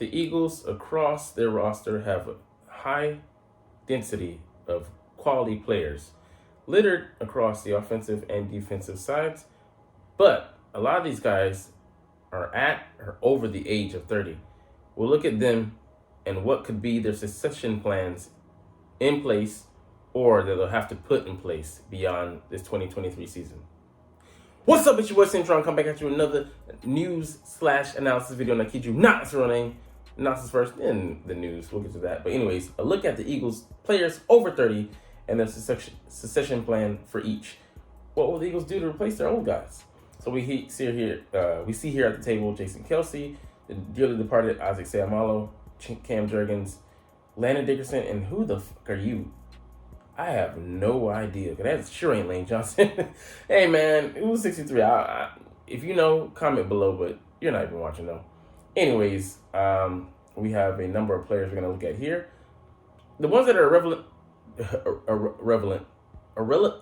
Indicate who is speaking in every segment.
Speaker 1: The Eagles across their roster have a high density of quality players littered across the offensive and defensive sides, but a lot of these guys are at or over the age of 30. We'll look at them and what could be their succession plans in place or that they'll have to put in place beyond this 2023 season. What's up, it's your boy Cintron. Come back at you another news/analysis video, and I kid you not, it's your name. Analysis first, then the news. We'll get to that. But anyways, a look at the Eagles players over 30 and their succession plan for each. What will the Eagles do to replace their old guys? So we see here at the table Jason Kelce, the dearly departed Isaac Seumalo, Cam Jurgens, Landon Dickerson, and who the fuck are you? I have no idea. That sure ain't Lane Johnson. Hey man, it was 63. If you know, comment below, but you're not even watching though. Anyways, we have a number of players we're gonna look at here. The ones that are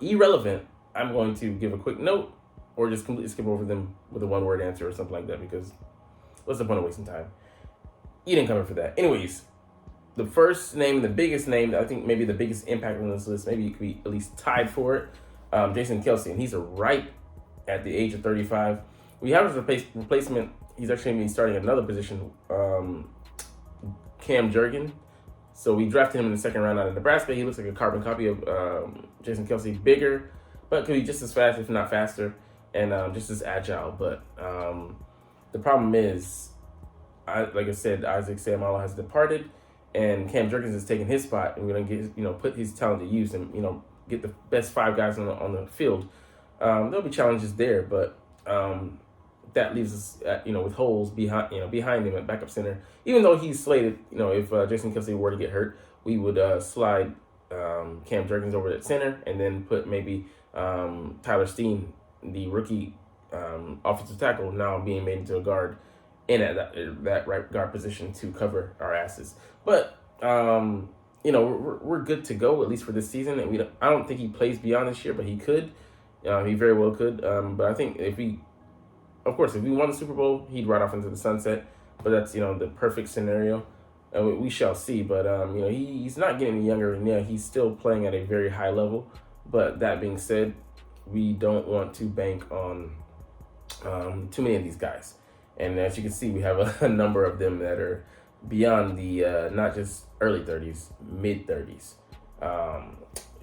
Speaker 1: irrelevant, I'm going to give a quick note or just completely skip over them with a one-word answer or something like that, because what's the point of wasting time? You didn't come in for that. Anyways, the first name, the biggest name, I think maybe the biggest impact on this list, maybe you could be at least tied for it, Jason Kelce, and he's right at the age of 35. We have his replacement. He's actually going to be starting another position, Cam Jurgens. So we drafted him in the second round out of Nebraska. He looks like a carbon copy of Jason Kelce, bigger, but could be just as fast, if not faster, and just as agile. But the problem is, like I said, Isaac Seumalo has departed, and Cam Jurgens is taking his spot, and we're gonna get put his talent to use and get the best five guys on the field. There'll be challenges there, but that leaves us with holes behind him at backup center. Even though he's slated, if Jason Kelce were to get hurt, we would slide Cam Jurgens over at center and then put maybe Tyler Steen, the rookie offensive tackle, now being made into a guard, in at that right guard position to cover our asses. But we're good to go, at least for this season. And I don't think he plays beyond this year, but he could. He very well could. But I think if we won the Super Bowl, he'd ride off into the sunset. But that's the perfect scenario. We shall see. But he's not getting any younger, and he's still playing at a very high level. But that being said, we don't want to bank on too many of these guys. And as you can see, we have a number of them that are beyond the not just early 30s, mid 30s.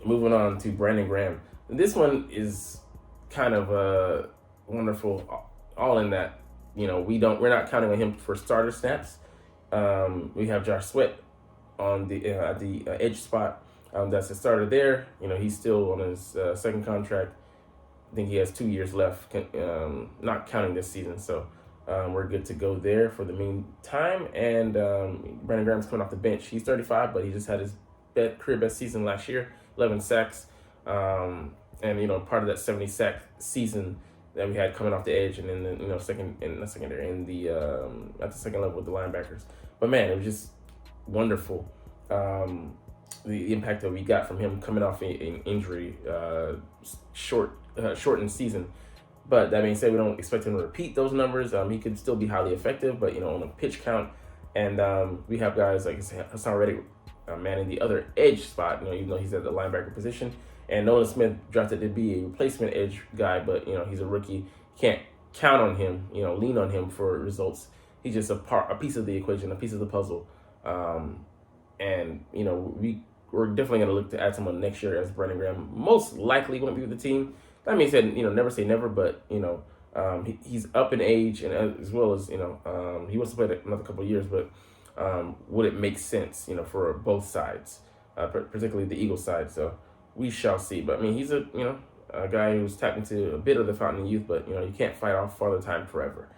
Speaker 1: Moving on to Brandon Graham. This one is kind of wonderful, all in that we're not counting on him for starter snaps. We have Josh Sweat on the at the edge spot. That's the starter there. He's still on his second contract. I think he has 2 years left, not counting this season. So we're good to go there for the meantime. And Brandon Graham's coming off the bench. He's 35, but he just had his career best season last year, 11 sacks. And part of that 70 sack season that we had coming off the edge, and then at the second level with the linebackers. But man, it was just wonderful. The impact that we got from him coming off an injury, shortened season. But that being said, we don't expect him to repeat those numbers. He could still be highly effective, but on a pitch count. And we have guys like Hassan Reddick manning the other edge spot, even though he's at the linebacker position. And Nolan Smith drafted to be a replacement edge guy, but he's a rookie. Can't count on him, lean on him for results. He's just a piece of the equation, a piece of the puzzle. And we're definitely going to look to add someone next year, as Brandon Graham most likely won't be with the team. That being said, never say never, but he's up in age, and as well as he wants to play another couple of years. But would it make sense, for both sides, particularly the Eagles side? So we shall see. But he's a guy who's tapped into a bit of the fountain of youth, but you can't fight off Father Time forever.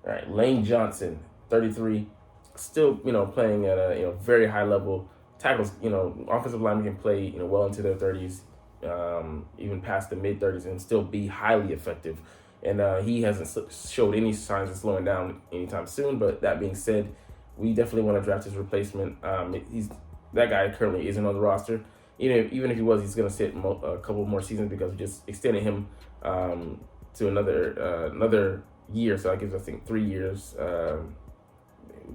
Speaker 1: All right, Lane Johnson, 33, still playing at a very high level. Tackles, offensive linemen can play well into their 30s. Even past the mid 30s, and still be highly effective. And he hasn't showed any signs of slowing down anytime soon. But that being said, we definitely want to draft his replacement. That guy currently isn't on the roster. Even if he was, he's going to sit a couple more seasons, because we just extended him to another year. So that gives us, I think, 3 years.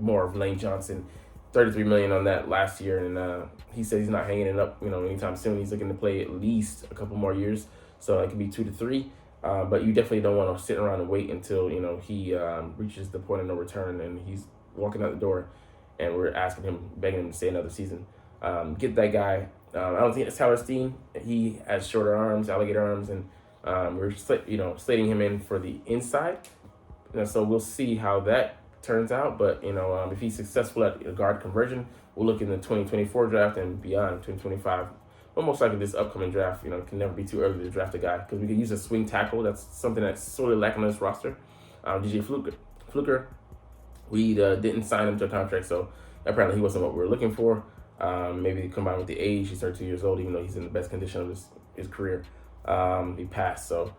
Speaker 1: more of Lane Johnson. $33 million on that last year, and he said he's not hanging it up, anytime soon. He's looking to play at least a couple more years, so it could be 2 to 3. But you definitely don't want to sit around and wait until he reaches the point of no return and he's walking out the door, and we're asking him, begging him to stay another season. Get that guy. I don't think it's Tyler Steen. He has shorter arms, alligator arms, and we're slating him in for the inside. So we'll see how that turns out. But if he's successful at a guard conversion, we'll look in the 2024 draft and beyond 2025. But most likely this upcoming draft, it can never be too early to draft a guy, because we could use a swing tackle. That's something that's sorely lacking on this roster. DJ Fluker, we didn't sign him to a contract, so apparently he wasn't what we were looking for. Maybe combined with the age, he's 32 years old, even though he's in the best condition of his career. He passed, so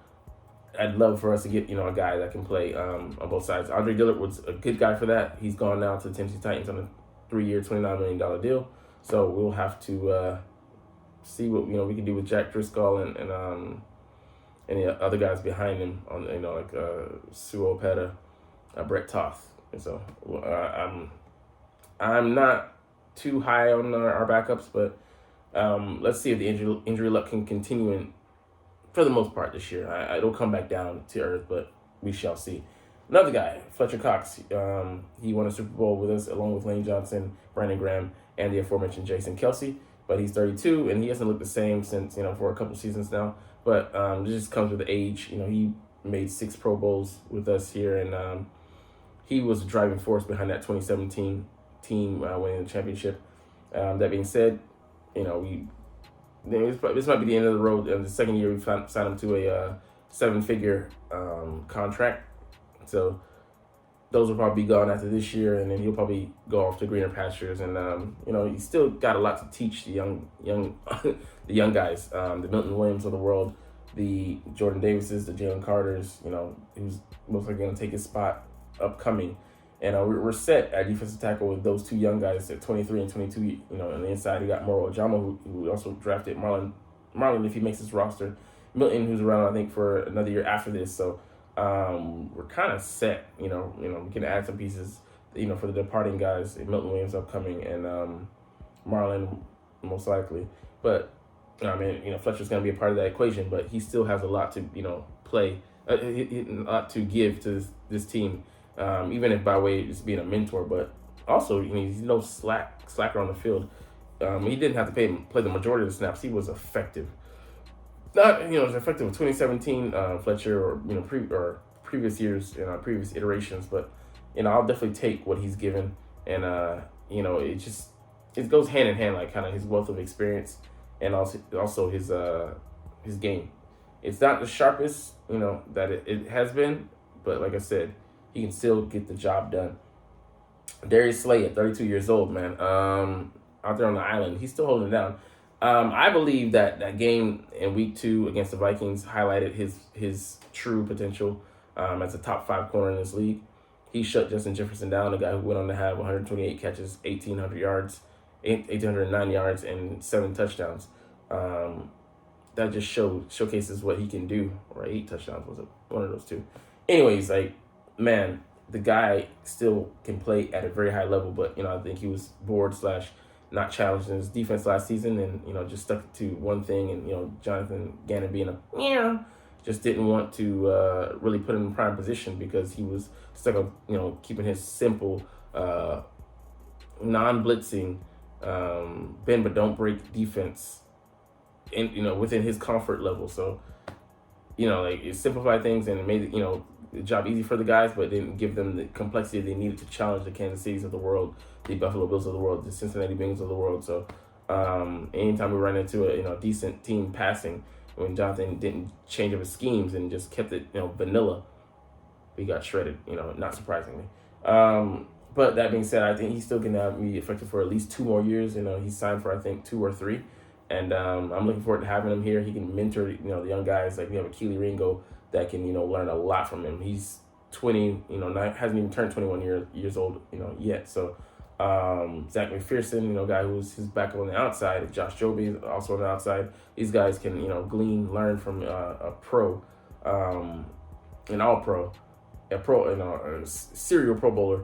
Speaker 1: I'd love for us to get a guy that can play on both sides. Andre Dillard was a good guy for that. He's gone now to the Tennessee Titans on a 3-year, $29 million deal. So we'll have to see what we can do with Jack Driscoll and the other guys behind him on like Suo Opeta, Brett Toth. And so I'm not too high on our backups, but let's see if the injury luck can continue for the most part this year. It'll come back down to earth, but we shall see. Another guy, Fletcher Cox, he won a Super Bowl with us along with Lane Johnson, Brandon Graham, and the aforementioned Jason Kelsey. But he's 32, and he hasn't looked the same since, for a couple seasons now. But it just comes with the age. He made 6 Pro Bowls with us here, and he was the driving force behind that 2017 team winning the championship. That being said, this might be the end of the road. The second year we signed him to a 7-figure contract. So those will probably be gone after this year, and then he'll probably go off to greener pastures. And he's still got a lot to teach the young the young guys, the Milton Williams of the world, the Jordan Davises, the Jalen Carters. Who's most likely going to take his spot upcoming. And we're set at defensive tackle with those 2 young guys at 23 and 22. On the inside, we got Moro Ojama, who also drafted Marlon if he makes his roster. Milton, who's around, I think, for another year after this. So we're kind of set. We can add some pieces, for the departing guys. Milton Williams upcoming, and Marlon most likely. But Fletcher's going to be a part of that equation. But he still has a lot to play, a lot to give to this team. Even if by way of just being a mentor, but also he's no slacker on the field. He didn't have to play the majority of the snaps. He was effective. Not as effective with 2017 Fletcher or previous years previous iterations, but I'll definitely take what he's given, and it goes hand in hand, like kind of his wealth of experience and also his game. It's not the sharpest that it has been, but like I said, he can still get the job done. Darius Slay at 32 years old, man. Out there on the island, he's still holding it down. I believe that game in week 2 against the Vikings highlighted his true potential as a top 5 corner in this league. He shut Justin Jefferson down, a guy who went on to have 128 catches, 1,809 yards, and 7 touchdowns. That just showcases what he can do. Or 8 touchdowns, was it? One of those 2. Anyways, man, the guy still can play at a very high level, but I think he was bored / not challenged in his defense last season, and just stuck to one thing. And Jonathan Gannon being just didn't want to really put him in prime position, because he was stuck on keeping his simple non-blitzing bend but don't break defense in within his comfort level. So it simplified things and it made the job easy for the guys, but didn't give them the complexity they needed to challenge the Kansas Cities of the world, the Buffalo Bills of the world, the Cincinnati Bengals of the world. So anytime we run into a decent team passing, when Jonathan didn't change up his schemes and just kept it vanilla, we got shredded, not surprisingly. But that being said, I think he's still going to be effective for at least 2 more years. He's signed for, I think, 2 or 3. And I'm looking forward to having him here. He can mentor, the young guys. Like we have a Keely Ringo that can, learn a lot from him. He's 20, hasn't even turned 21 years old, yet. So Zach McPherson, guy who's his back on the outside. Josh Joby is also on the outside. These guys can, glean, learn from a pro, an all-pro, a serial Pro Bowler,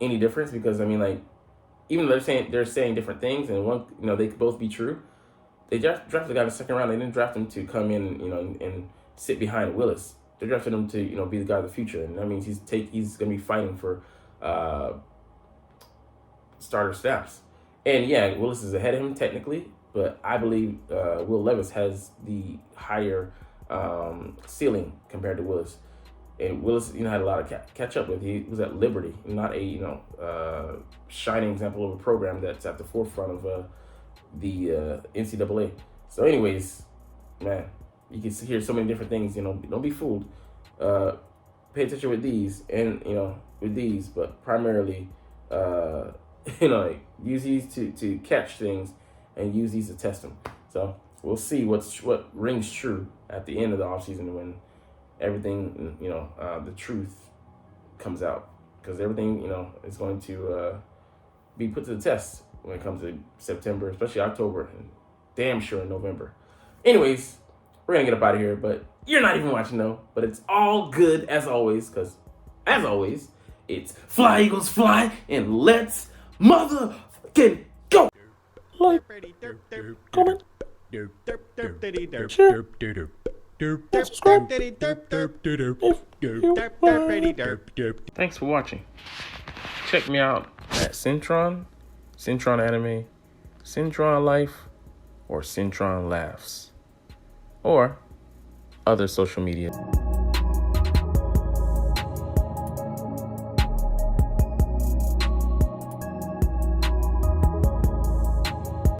Speaker 1: any difference because I mean, like, even though they're saying different things, and one, they could both be true. They drafted the guy in the second round. They didn't draft him to come in, and sit behind Willis. They drafted him to, be the guy of the future, and that means he's going to be fighting for starter snaps. And yeah, Willis is ahead of him technically, but I believe Will Levis has the higher ceiling compared to Willis. And Willis, had a lot of catch up with. He was at Liberty, not a shining example of a program that's at the forefront of the NCAA. So, anyways, man, you can hear so many different things. Don't be fooled. Pay attention with these, and but primarily, use these to catch things, and use these to test them. So we'll see what rings true at the end of the offseason when everything, the truth comes out, because everything, is going to be put to the test when it comes to September, especially October, and damn sure in November. Anyways, we're gonna get up out of here, but you're not even watching though. But it's all good as always, because as always, it's Fly Eagles Fly, and let's motherfucking go! Like, comment, share, subscribe. Thanks for watching. Check me out at Cintron Anime, Cintron Life, or Cintron Laughs, or other social media.